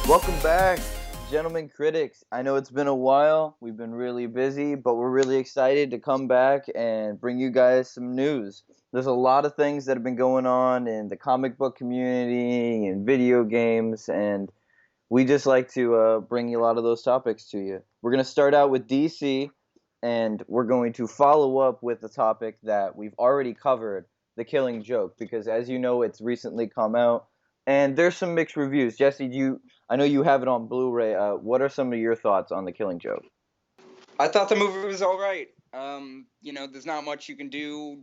Welcome back, gentlemen critics. I know it's been a while. We've been really busy, but we're really excited to come back and bring you guys some news. There's a lot of things that have been going on in the comic book community and video games, and we just like to bring a lot of those topics to you. We're going to start out with DC, and we're going to follow up with the topic that we've already covered, The Killing Joke, because as you know, it's recently come out, and there's some mixed reviews. Jesse, I know you have it on Blu-ray. What are some of your thoughts on The Killing Joke? I thought the movie was all right. There's not much you can do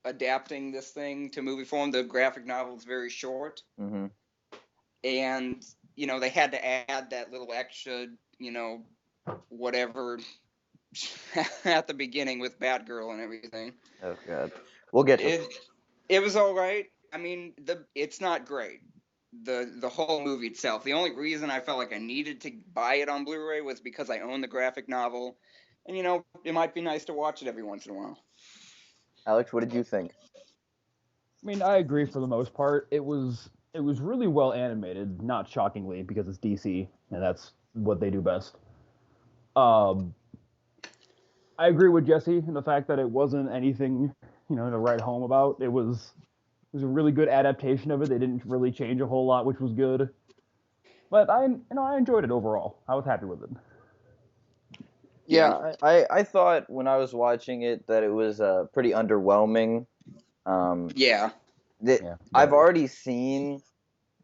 adapting this thing to movie form. The graphic novel is very short. Mm-hmm. And, they had to add that little extra, whatever at the beginning with Batgirl and everything. Oh, God. We'll get to it. It was all right. I mean, it's not great. The whole movie itself. The only reason I felt like I needed to buy it on Blu-ray was because I own the graphic novel. And, it might be nice to watch it every once in a while. Alex, what did you think? I mean, I agree for the most part. It was really well animated, not shockingly, because it's DC, and that's what they do best. I agree with Jesse in the fact that it wasn't anything, to write home about. It was a really good adaptation of it. They didn't really change a whole lot, which was good. But I enjoyed it overall. I was happy with it. Yeah, I thought when I was watching it that it was pretty underwhelming. Yeah. I've already seen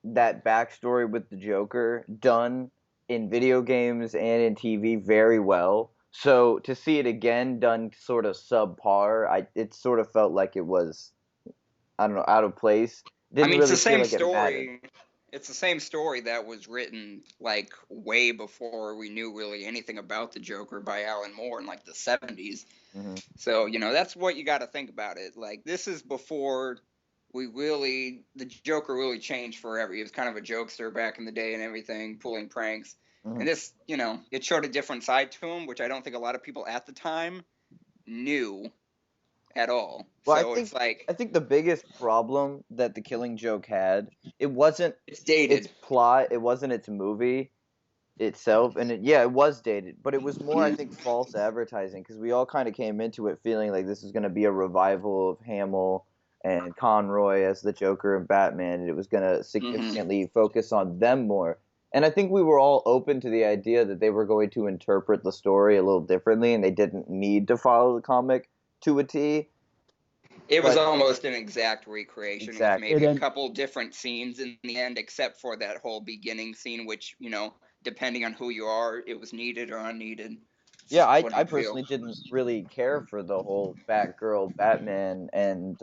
that backstory with the Joker done in video games and in TV very well. So to see it again done sort of subpar, it sort of felt like it was, I don't know, out of place. It's the same story. It's the same story that was written like way before we knew really anything about the Joker by Alan Moore in like the 70s. Mm-hmm. So, that's what you got to think about it. Like, this is before the Joker really changed forever. He was kind of a jokester back in the day and everything, pulling pranks. Mm-hmm. And this, it showed a different side to him, which I don't think a lot of people at the time knew at all. Well, I think the biggest problem that The Killing Joke had, it's dated. Its plot, it wasn't its movie itself, and it was dated, but it was more, I think, false advertising, because we all kind of came into it feeling like this is going to be a revival of Hamill and Conroy as the Joker and Batman, and it was going to significantly focus on them more. And I think we were all open to the idea that they were going to interpret the story a little differently, and they didn't need to follow the comic to a T. It was almost an exact recreation with maybe a couple different scenes in the end, except for that whole beginning scene, which, depending on who you are, it was needed or unneeded. Yeah, I personally didn't really care for the whole Batgirl, Batman, and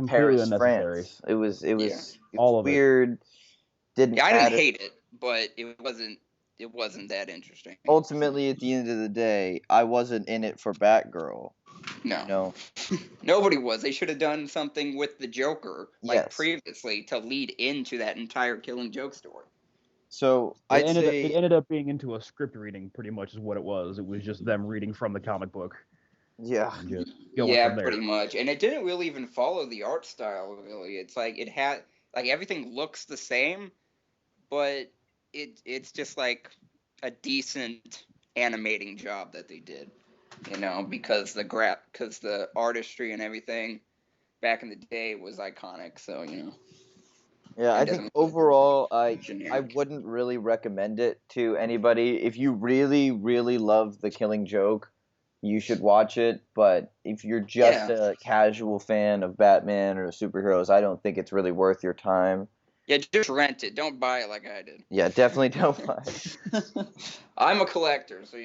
Paris, France. It was all weird. I didn't hate it, but it wasn't that interesting. Ultimately, at the end of the day, I wasn't in it for Batgirl. No. Nobody was. They should have done something with the Joker, previously, to lead into that entire Killing Joke story. So it ended up being into a script reading, pretty much is what it was. It was just them reading from the comic book. Yeah. Pretty much. And it didn't really even follow the art style, really. It's like it had, like, everything looks the same, but it's just like a decent animating job that they did, because the artistry and everything back in the day was iconic. So Yeah, I think overall, I wouldn't really recommend it to anybody. If you really, really love The Killing Joke, you should watch it. But if you're just a casual fan of Batman or superheroes, I don't think it's really worth your time. Yeah, just rent it. Don't buy it like I did. Yeah, definitely don't buy it. I'm a collector, so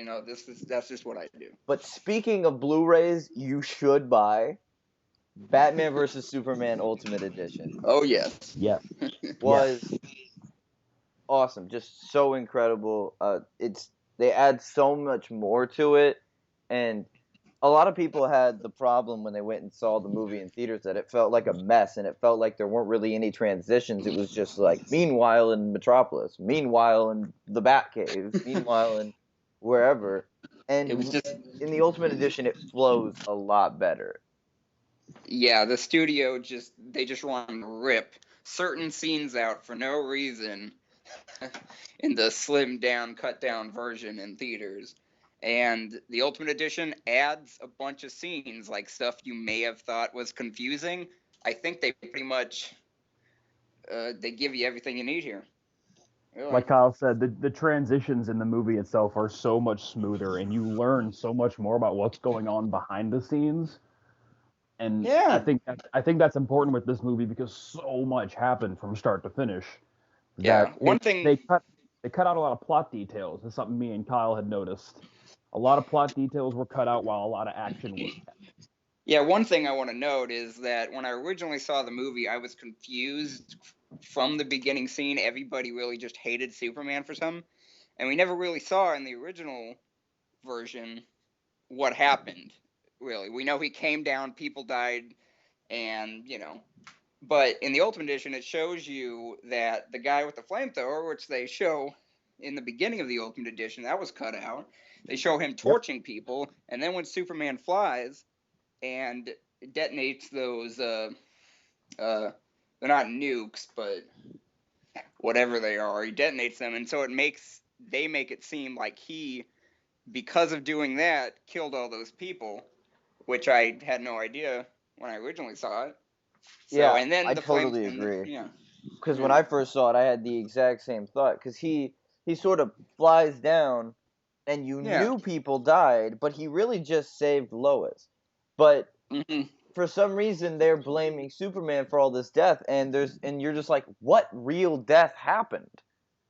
that's just what I do. But speaking of Blu-rays, you should buy Batman vs. Superman Ultimate Edition. Oh, yes. Yeah. Was awesome. Just so incredible. They add so much more to it, and a lot of people had the problem when they went and saw the movie in theaters that it felt like a mess, and it felt like there weren't really any transitions. It was just like, meanwhile in Metropolis, meanwhile in the Batcave, meanwhile in wherever. And it was just in the Ultimate Edition, it flows a lot better. Yeah, the studio just want to rip certain scenes out for no reason in the slimmed down, cut down version in theaters. And the Ultimate Edition adds a bunch of scenes, like stuff you may have thought was confusing. I think they pretty much they give you everything you need here. Really. Like Kyle said, the transitions in the movie itself are so much smoother, and you learn so much more about what's going on behind the scenes. And Yeah. I think that's important with this movie because so much happened from start to finish. Yeah. One thing they cut out a lot of plot details. That's something me and Kyle had noticed. A lot of plot details were cut out while a lot of action was kept. Yeah, one thing I want to note is that when I originally saw the movie, I was confused from the beginning scene. Everybody really just hated Superman for some, and we never really saw in the original version what happened. Really, we know he came down, people died, and but in the Ultimate Edition, it shows you that the guy with the flamethrower, which they show in the beginning of the Ultimate Edition, that was cut out. They show him torching people, and then when Superman flies and detonates those, they're not nukes, but whatever they are, he detonates them, and so they make it seem like he, because of doing that, killed all those people, which I had no idea when I originally saw it. So, Yeah, and then I the totally flames, agree. Yeah. Because when I first saw it, I had the exact same thought. Because he sort of flies down, and you knew people died, but he really just saved Lois. But for some reason, they're blaming Superman for all this death, and you're just like, what real death happened?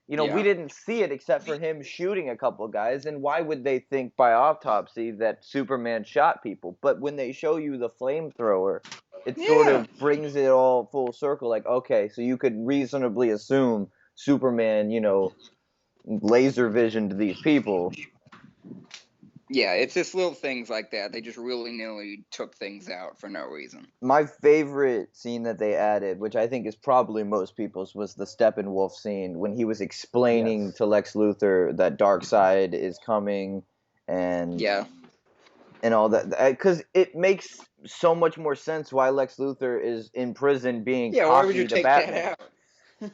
We didn't see it except for him shooting a couple of guys, and why would they think by autopsy that Superman shot people? But when they show you the flamethrower, it sort of brings it all full circle, like, okay, so you could reasonably assume Superman, laser visioned these people. Yeah, it's just little things like that. They just willy-nilly took things out for no reason. My favorite scene that they added, which I think is probably most people's, was the Steppenwolf scene when he was explaining to Lex Luthor that Darkseid is coming and all that. Because it makes so much more sense why Lex Luthor is in prison being cocky why would you take Batman. that out?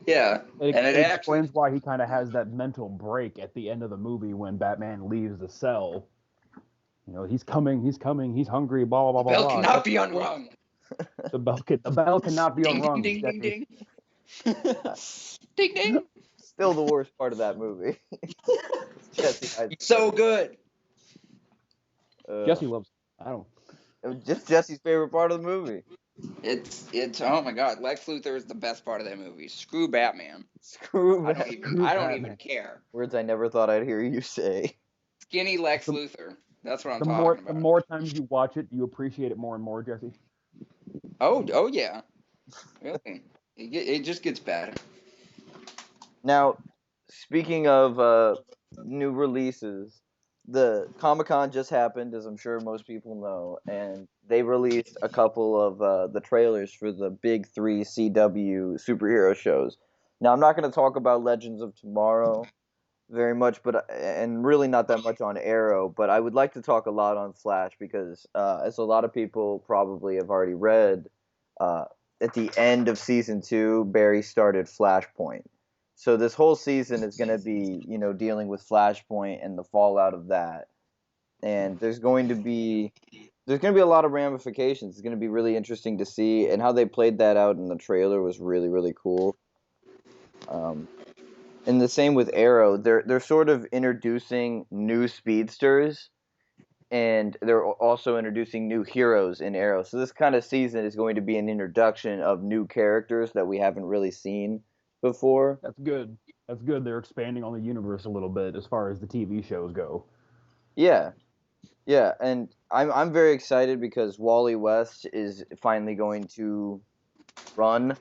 Yeah, it explains why he kind of has that mental break at the end of the movie when Batman leaves the cell. He's coming, he's hungry, blah blah blah blah. The bell cannot be unrung. The bell cannot be unrung. Ding ding ding ding. Ding ding. Still the worst part of that movie. Jesse, so good. Jesse loves. I don't. It was just Jesse's favorite part of the movie. It's oh my god, Lex Luthor is the best part of that movie. Screw Batman. Screw I Batman. I don't even care. Words I never thought I'd hear you say. Skinny Lex Luthor. That's what I'm talking about. The more times you watch it, you appreciate it more and more, Jesse. Oh yeah. Really? It just gets better. Now, speaking of new releases, the Comic-Con just happened, as I'm sure most people know, and they released a couple of the trailers for the big 3 CW superhero shows. Now, I'm not going to talk about Legends of Tomorrow very much, and really not that much on Arrow, but I would like to talk a lot on Flash because, as a lot of people probably have already read, at the end of Season 2, Barry started Flashpoint. So this whole season is going to be, dealing with Flashpoint and the fallout of that. And there's going to be a lot of ramifications. It's going to be really interesting to see, and how they played that out in the trailer was really, really cool. And the same with Arrow. They're sort of introducing new speedsters, and they're also introducing new heroes in Arrow. So this kind of season is going to be an introduction of new characters that we haven't really seen before. That's good. They're expanding on the universe a little bit as far as the TV shows go. Yeah, and I'm very excited because Wally West is finally going to run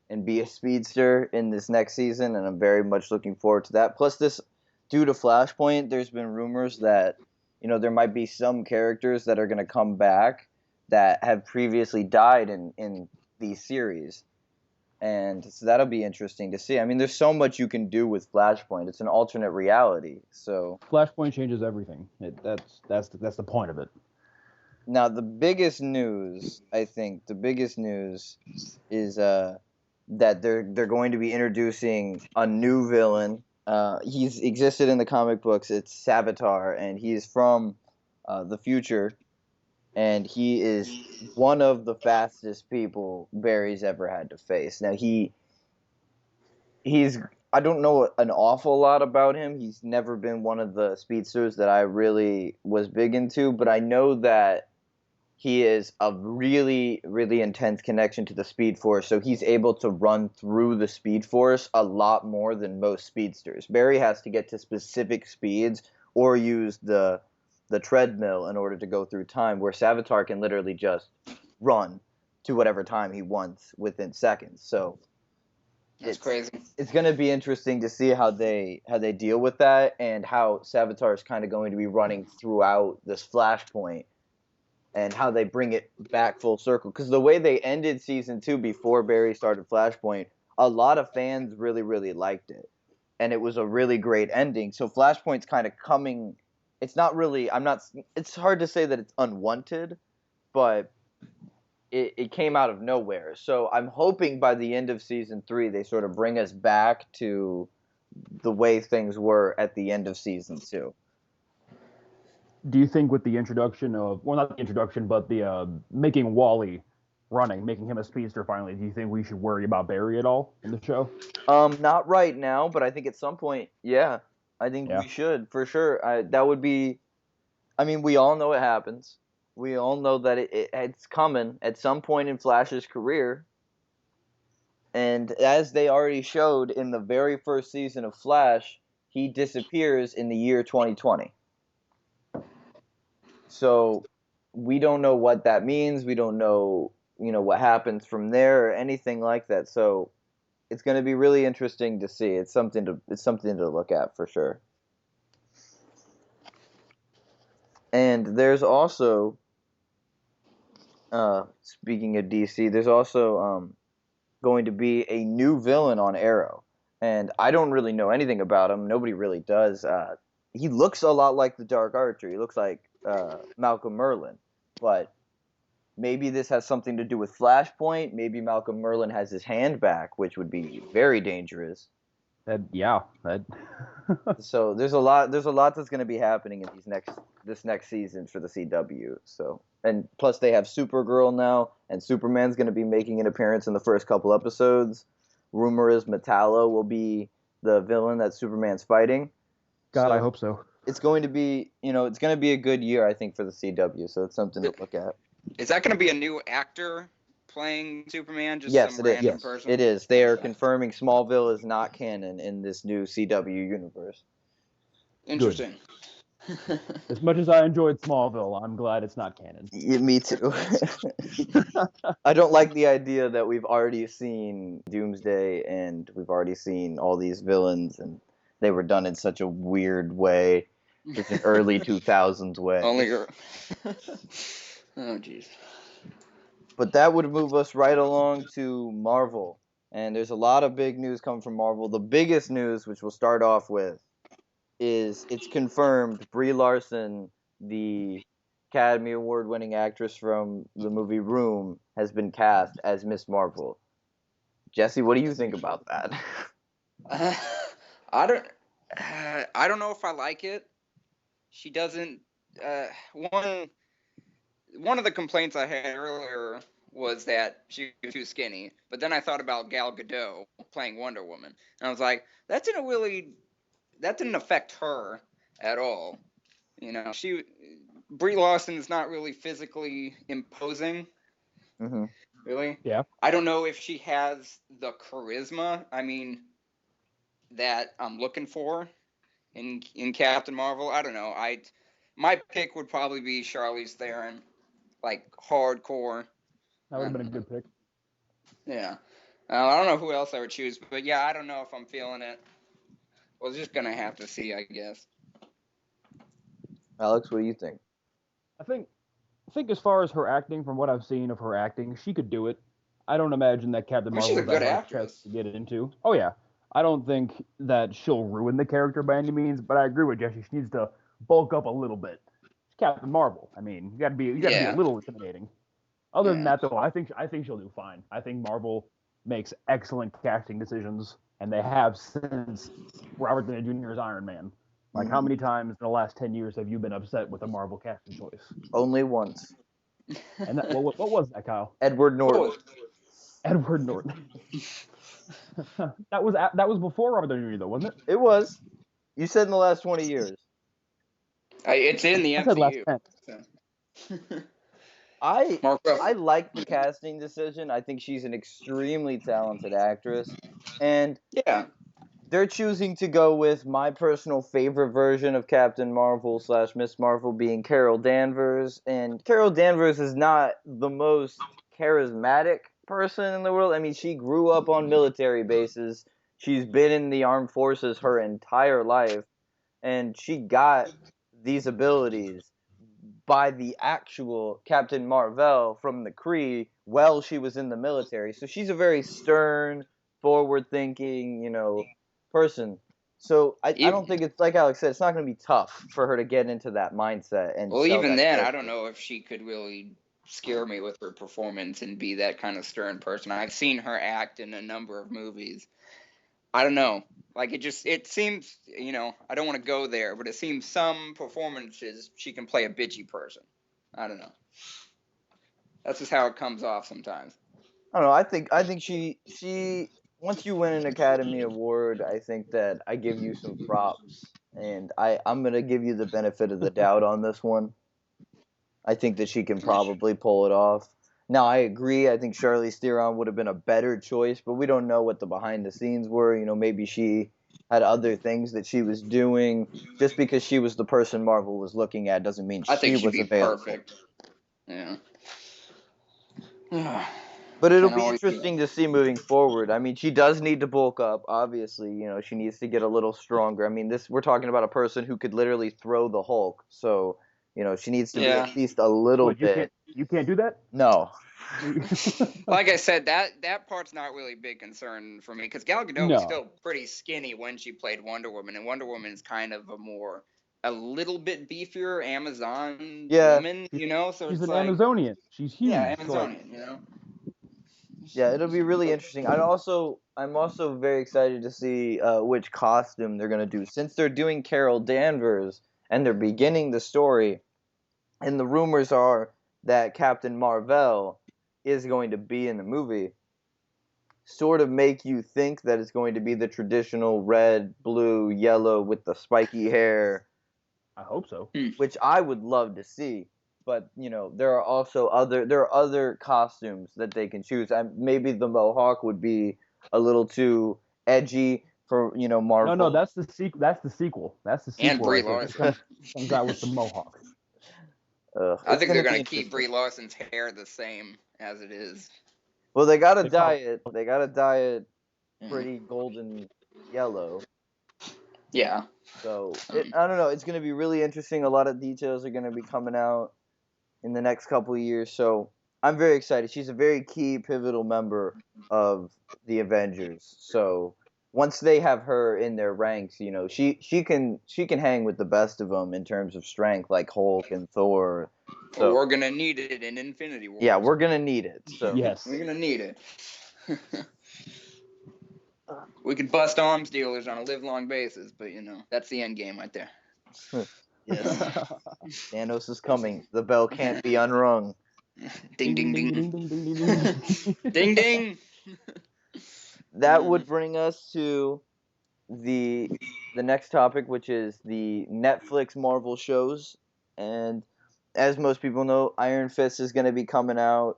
and be a speedster in this next season, and I'm very much looking forward to that. Plus, due to Flashpoint, there's been rumors that there might be some characters that are going to come back that have previously died in these series. And so that'll be interesting to see. I mean, there's so much you can do with Flashpoint. It's an alternate reality. So Flashpoint changes everything. That's the point of it. Now, the biggest news is that they're going to be introducing a new villain. He's existed in the comic books. It's Savitar, and he's from the future, and he is one of the fastest people Barry's ever had to face. Now he's I don't know an awful lot about him. He's never been one of the speedsters that I really was big into, but I know that he is a really, really intense connection to the Speed Force, so he's able to run through the Speed Force a lot more than most speedsters. Barry has to get to specific speeds or use the treadmill in order to go through time, where Savitar can literally just run to whatever time he wants within seconds. So That's crazy. It's going to be interesting to see how they deal with that, and how Savitar is kind of going to be running throughout this flashpoint, and how they bring it back full circle. Because the way they ended season 2 before Barry started Flashpoint, a lot of fans really, really liked it. And it was a really great ending. So Flashpoint's kind of coming. It's not really. It's hard to say that it's unwanted, but it came out of nowhere. So I'm hoping by the end of season 3, they sort of bring us back to the way things were at the end of season 2. Do you think with the introduction of, well, not the introduction, but the making Wally running, making him a speedster finally, do you think we should worry about Barry at all in the show? Not right now, but I think at some point, yeah. I think we should, for sure. That would be, I mean, we all know it happens. We all know that it's coming at some point in Flash's career. And as they already showed in the very first season of Flash, he disappears in the year 2020. So we don't know what that means. We don't know, what happens from there or anything like that. So it's going to be really interesting to see. It's something to look at for sure. And there's also, speaking of DC, there's also going to be a new villain on Arrow, and I don't really know anything about him. Nobody really does. He looks a lot like the Dark Archer. He looks like Malcolm Merlyn, but maybe this has something to do with Flashpoint. Maybe Malcolm Merlyn has his hand back, which would be very dangerous. So there's a lot that's going to be happening in this next season for the CW. So, and plus they have Supergirl now, and Superman's going to be making an appearance in the first couple episodes. Rumor is Metallo will be the villain that Superman's fighting. God, I hope so. It's going to be, it's going to be a good year, I think, for the CW. So it's something to look at. Is that going to be a new actor playing Superman? Just yes, some it random is. person? It is. They are confirming Smallville is not canon in this new CW universe. Interesting. As much as I enjoyed Smallville, I'm glad it's not canon. Yeah, me too. I don't like the idea that we've already seen Doomsday and we've already seen all these villains, and they were done in such a weird way. It's an early 2000s way. Oh, jeez. But that would move us right along to Marvel. And there's a lot of big news coming from Marvel. The biggest news, which we'll start off with, is it's confirmed Brie Larson, the Academy Award-winning actress from the movie Room, has been cast as Miss Marvel. Jesse, what do you think about that? I don't know if I like it. She doesn't. One of the complaints I had earlier was that she was too skinny, but then I thought about Gal Gadot playing Wonder Woman, and I was like, that didn't affect her at all. Brie Larson is not really physically imposing. Mm-hmm. Really? Yeah. I don't know if she has the charisma, that I'm looking for in Captain Marvel. I don't know. My pick would probably be Charlize Theron, like hardcore. That would have been a good pick. Yeah. I don't know who else I would choose, but yeah, I don't know if I'm feeling it. We're just gonna have to see, I guess. Alex, what do you think? I think as far as her acting, from what I've seen of her acting, she could do it. I don't imagine that Captain Marvel she's a is good that actress to get it into. Oh yeah, I don't think that she'll ruin the character by any means, but I agree with Jesse. She needs to bulk up a little bit. It's Captain Marvel. I mean, you got to be a little intimidating. Other than that, though, I think she'll do fine. I think Marvel makes excellent casting decisions, and they have since Robert Downey Jr.'s Iron Man. Like, how many times in the last 10 years have you been upset with a Marvel casting choice? Only once. And what was that, Kyle? Edward Norton. Edward Norton. that was before Robert Downey Jr. though, wasn't it? It was. You said in the last 20 years. It's in the I said last MCU. 10. So. I like the casting decision. I think she's an extremely talented actress, and yeah, they're choosing to go with my personal favorite version of Captain Marvel / Miss Marvel being Carol Danvers, and Carol Danvers is not the most charismatic person in the world. I mean, she grew up on military bases. She's been in the armed forces her entire life, and she got these abilities by the actual Captain Marvel from the Kree while she was in the military. So she's a very stern, forward-thinking, person. So I don't think it's, like Alex said, it's not going to be tough for her to get into that mindset. And well, sell even that then, character. I don't know if she could really scare me with her performance and be that kind of stern person. I've seen her act in a number of movies. I don't know. Like, it seems, I don't want to go there, but it seems some performances she can play a bitchy person. I don't know. That's just how it comes off sometimes. I don't know. I think she once you win an Academy Award, I think that I give you some props, and I'm gonna give you the benefit of the doubt on this one. I think that she can probably pull it off. Now, I agree. I think Charlize Theron would have been a better choice, but we don't know what the behind the scenes were. Maybe she had other things that she was doing. Just because she was the person Marvel was looking at doesn't mean I think she she'd was be available. perfect. Yeah. But it'll be interesting to see moving forward. I mean, she does need to bulk up. Obviously, she needs to get a little stronger. I mean, we're talking about a person who could literally throw the Hulk. So, she needs to be at least a little bit. You can't do that? No. Like I said, that part's not really a big concern for me because Gal Gadot was still pretty skinny when she played Wonder Woman, and Wonder Woman is kind of a little bit beefier Amazon woman, So she's it's an like, Amazonian. She's huge. Yeah, Amazonian, Yeah, it'll be really interesting. I'm also very excited to see which costume they're gonna do since they're doing Carol Danvers and they're beginning the story, and the rumors are that Captain Marvel is going to be in the movie. Sort of make you think that it's going to be the traditional red, blue, yellow with the spiky hair. I hope so. Which I would love to see. But there are also other costumes that they can choose. Maybe the Mohawk would be a little too edgy for Marvel. No, that's the sequel. That's the sequel. And Brie Larson comes out with the Mohawk. I think they're gonna keep Brie Larson's hair the same as it is. Well, they gotta dye it. They gotta dye it pretty golden yellow. Yeah. So I don't know. It's gonna be really interesting. A lot of details are gonna be coming out in the next couple of years. So I'm very excited. She's a very key, pivotal member of the Avengers. So once they have her in their ranks, she can hang with the best of them in terms of strength, like Hulk and Thor. So we're gonna need it in Infinity War. Yeah, we're gonna need it. So yes, we're gonna need it. We could bust arms dealers on a live-long basis, but that's the end game right there. Yes. Thanos is coming. The bell can't be unrung. Ding ding ding ding ding ding ding. That would bring us to the next topic, which is the Netflix Marvel shows. And as most people know, Iron Fist is going to be coming out,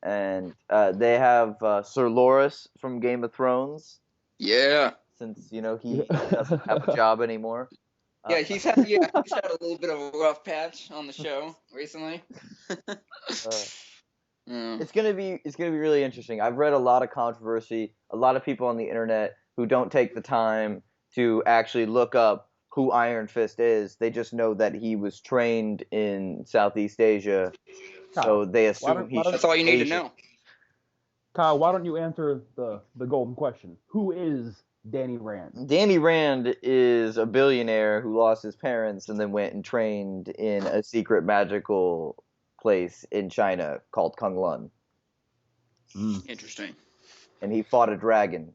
and they have Sir Loras from Game of Thrones. Yeah. Since he doesn't have a job anymore. Yeah, he's had a little bit of a rough patch on the show recently. It's gonna be really interesting. I've read a lot of controversy, a lot of people on the internet who don't take the time to actually look up who Iron Fist is. They just know that he was trained in Southeast Asia, so they assume that's all you need to know. Kyle, why don't you answer the golden question? Who is Danny Rand? Danny Rand is a billionaire who lost his parents and then went and trained in a secret magical place in China called Kunlun. Interesting. and he fought a dragon,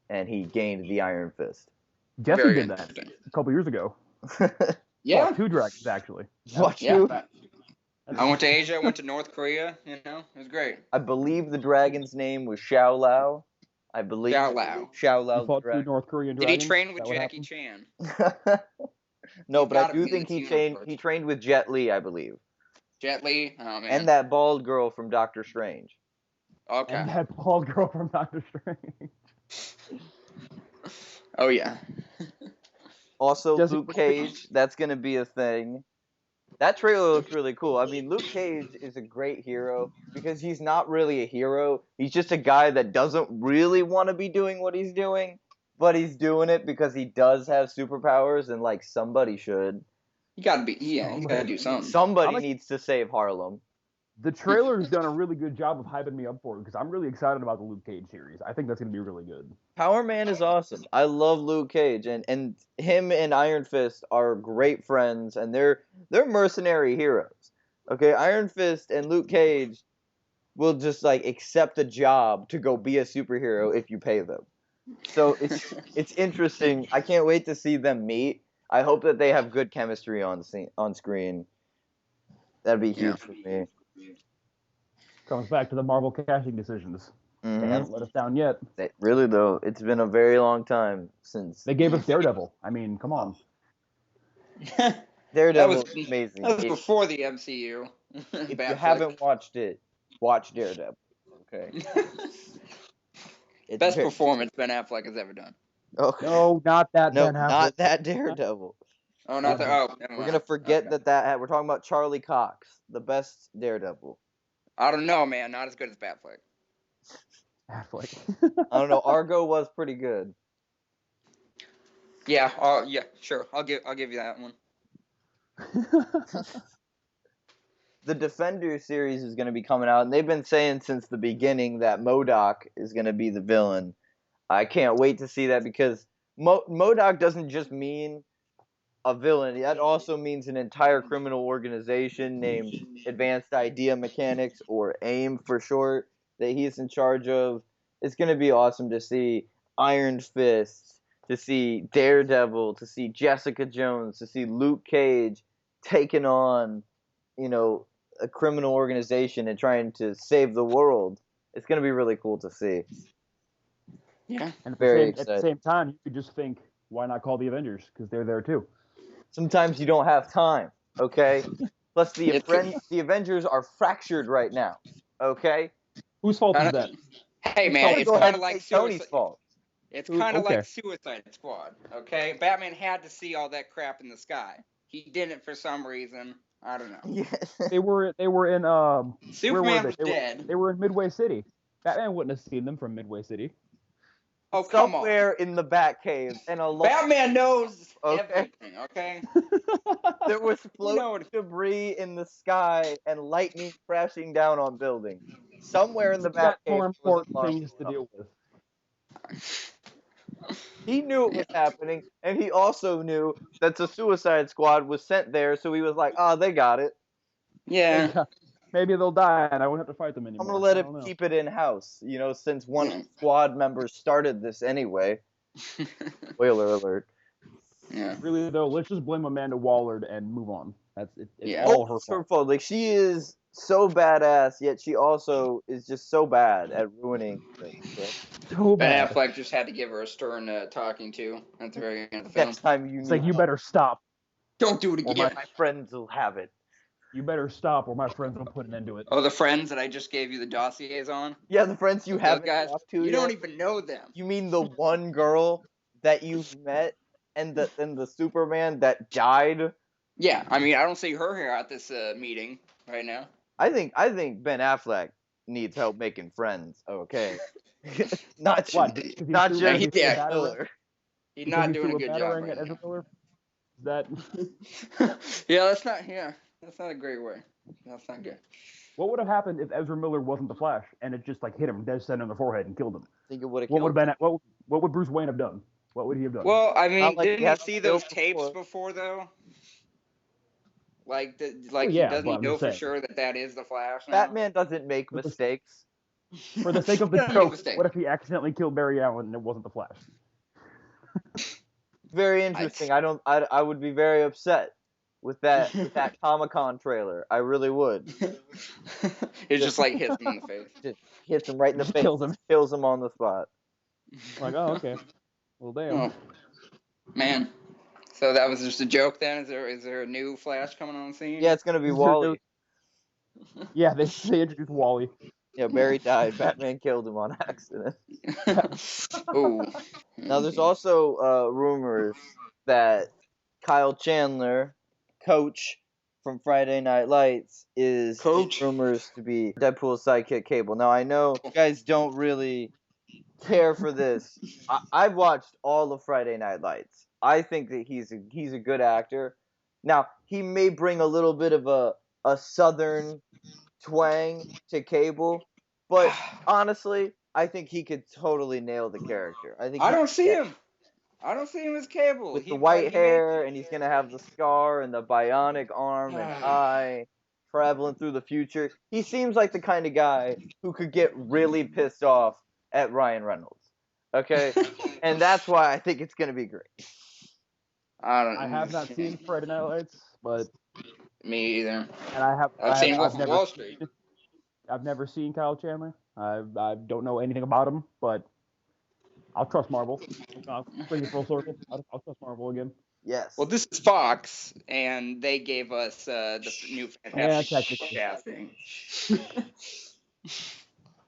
and he gained the Iron Fist. Jesse Very did that interesting. a couple years ago. Yeah. Oh, 2 dragons actually. What Yeah. you? I went to Asia. I went to North Korea. You know, it was great. I believe the dragon's name was Xiao Lao. I believe Xiao Lao. Xiao You Lao. fought 2 North Korean Did dragons. he train with Is that what Jackie happened? Chan? No, He's but I gotta do be think in he this trained. universe. He trained with Jet Li, I believe, Jet Li. Oh man. and that bald girl from Doctor Strange. Okay. And that bald girl from Doctor Strange. Oh yeah. Also, Jesse- Luke Cage. That's gonna be a thing. That trailer looks really cool. I mean, Luke Cage is a great hero because he's not really a hero. He's just a guy that doesn't really want to be doing what he's doing, but he's doing it because he does have superpowers, and like somebody should. You gotta be. Yeah. You gotta do something. Somebody I'm a- needs to save Harlem. The trailer's done a really good job of hyping me up for it because I'm really excited about the Luke Cage series. I think that's going to be really good. Power Man is awesome. I love Luke Cage, and him and Iron Fist are great friends, and they're mercenary heroes. Okay, Iron Fist and Luke Cage will just like accept a job to go be a superhero if you pay them. So it's interesting. I can't wait to see them meet. I hope that they have good chemistry on screen. That'd be huge for me. Comes back to the Marvel casting decisions. They Mhm. haven't let us down yet. Really though, it's been a very long time since They gave us Daredevil. I mean, come on. Daredevil was- is amazing. That was before the MCU. If you Bad haven't watched it, watch Daredevil. Okay. flick. It's Best very- performance Ben Affleck has ever done. Okay. No, not that. No, Ben Affleck. not that Daredevil. Oh, not the. Oh, never We're mind. gonna forget Okay. that we're talking about Charlie Cox, the best Daredevil. I don't know, man. Not as good as Batfleck. Affleck. I don't know. Argo was pretty good. Yeah. Yeah. Sure. I'll give you that one. The Defender series is going to be coming out, and they've been saying since the beginning that MODOK is going to be the villain. I can't wait to see that because MODOK doesn't just mean a villain. That also means an entire criminal organization named Advanced Idea Mechanics, or AIM for short, that he's in charge of. It's going to be awesome to see Iron Fist, to see Daredevil, to see Jessica Jones, to see Luke Cage taking on, a criminal organization and trying to save the world. It's going to be really cool to see. Yeah. And at Very at the excited. same time, you could just think, why not call the Avengers? Because they're there too. Sometimes you don't have time, okay? Plus, the It's- Avengers are fractured right now, okay? Whose fault is Kinda- that? Hey, man. Don't It's go ahead kind of and like say Tony's Suicide. fault. It's Ooh, kind of okay. like Suicide Squad. Okay. Batman had to see all that crap in the sky. He didn't for some reason. I don't know. Yeah. They were in Superman was they were, dead. They were in Midway City. Batman wouldn't have seen them from Midway City. Oh, come on. Somewhere in the Batcave, and a lot. Batman knows Okay. everything, okay? There was floating know it. debris in the sky and lightning crashing down on buildings. Somewhere in the He's got Batcave, more there was a important monster. things to deal with. He knew it was happening, and he also knew that the Suicide Squad was sent there, so he was like, they got it. Yeah. Maybe they'll die, and I won't have to fight them anymore. I'm going to let I him don't know. keep it in-house, since one Yeah. squad member started this anyway. Spoiler alert. Yeah. Really though, let's just blame Amanda Waller and move on. That's it. It's Yeah. all her It's her fault. fault. Like, she is so badass, yet she also is just so bad at ruining things. So So Ben bad. Affleck just had to give her a stern talking to at the very end of the film. next time you It's need like you help, better stop. Don't do it or again. my friends will have it. You better stop, or my friends will put an end to it. Oh, the friends that I just gave you the dossiers on? Yeah, the friends you Those haven't guys, talked to you yet. don't even know them. You mean the one girl that you've met and the Superman that died? Yeah, I mean, I don't see her here at this meeting right now. I think Ben Affleck needs help making friends. Okay, not What? just Because not he's just suing- yeah. he's suing Miller. He's because not he's doing a suing good job Batarang right at Ezra now. Miller? Is that Yeah, that's not a great way. That's not good. what would have happened if Ezra Miller wasn't the Flash and it just like hit him dead center in the forehead and killed him? I think it would have What killed. would have been? What would Bruce Wayne have done? What would he have done? Well, I mean, Not like didn't he you hasn't see those killed tapes before. before though? Like, yeah, doesn't but he I'm know just for saying. sure that is the Flash now? Batman doesn't make But the- mistakes. For the sake of the Yeah, joke, mistake. what if he accidentally killed Barry Allen and it wasn't the Flash? Very interesting. I would be very upset with that Comic-Con trailer. I really would. It just like hits him in the face. Just hits him right in the Just face. kills him. On the spot. Like, oh, okay. Well, damn. Oh, man. So that was just a joke then? Is there a new Flash coming on the scene? Yeah, it's gonna be Wally. Yeah, they introduced Wally. Yeah, Barry died. Batman killed him on accident. Ooh. Now, there's also rumors that Kyle Chandler, Coach from Friday Night Lights, is rumors to be Deadpool's sidekick Cable. Now, I know you guys don't really care for this. I've watched all of Friday Night Lights. I think that he's a good actor. Now, he may bring a little bit of a southern twang to Cable, but honestly, I think he could totally nail the character. I don't see him. I don't see him as Cable. With the white hair, and he's gonna have the scar and the bionic arm and eye, traveling through the future. He seems like the kind of guy who could get really pissed off at Ryan Reynolds. Okay, and that's why I think it's gonna be great. I have not seen Friday Night Lights, but me either. And I've seen Wolf of Wall Street. I've never seen Kyle Chandler. I don't know anything about him, but I'll trust Marvel. I'll bring it full circle. I'll trust Marvel again. Yes. Well, this is Fox, and they gave us the new Fantastic casting.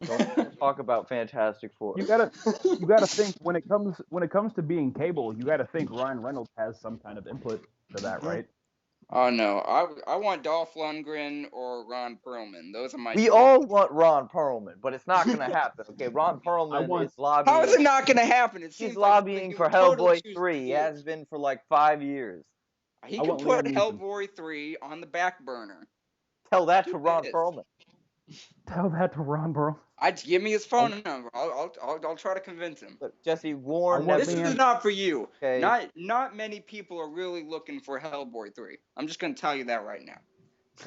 Don't talk about Fantastic Four. You gotta think when it comes to being Cable, you gotta think Ryan Reynolds has some kind of input to that, right? Oh no, I want Dolph Lundgren or Ron Perlman. Those are my. We all want Ron Perlman, but it's not gonna happen. Okay, Ron Perlman is lobbying. How is it not gonna happen? He's lobbying for Hellboy 3. He has been for like 5 years. He can put Hellboy 3 on the back burner. Tell that to Ron Perlman. Tell that to Ron Perlman. Give me his phone number. I'll try to convince him. Look, Jesse, warn. This is not for you. Okay. Not many people are really looking for Hellboy 3. I'm just gonna tell you that right now.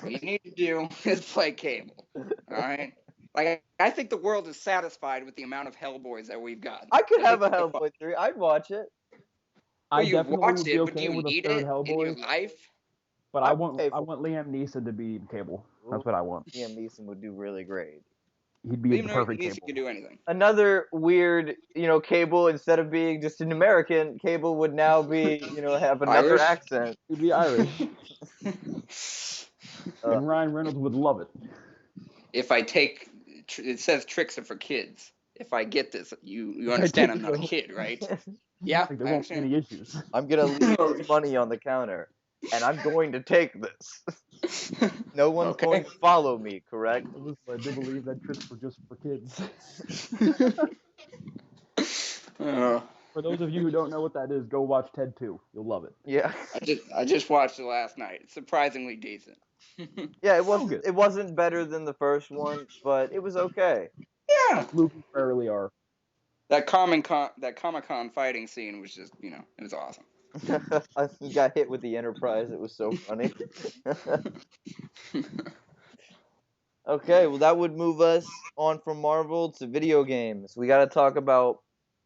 What you need to do is play Cable. All right. Like I think the world is satisfied with the amount of Hellboys that we've got. I could have a Hellboy 3. I'd watch it. I definitely would be okay with a third Hellboy in your life. But I want Liam Neeson to be Cable. That's what I want. Liam Neeson would do really great. He'd be the perfect Neeson Cable. Could do anything. Another weird, Cable, instead of being just an American, Cable would now be, have another accent. He'd be Irish. And Ryan Reynolds would love it. If I take, it says tricks are for kids. If I get this, you understand I'm not a kid, right? Yeah, there won't be any issues. I'm going to leave this money on the counter, and I'm going to take this. No one's going to follow me, correct? I do believe that tricks were just for kids. For those of you who don't know what that is, go watch Ted 2. You'll love it. Yeah. I just watched it last night. It's surprisingly decent. Yeah, it wasn't better than the first one, but it was okay. Yeah. Movies rarely are. That Comic-Con fighting scene was just, it was awesome. He got hit with the Enterprise. It was so funny. Okay, well, that would move us on from Marvel to video games. We got to talk about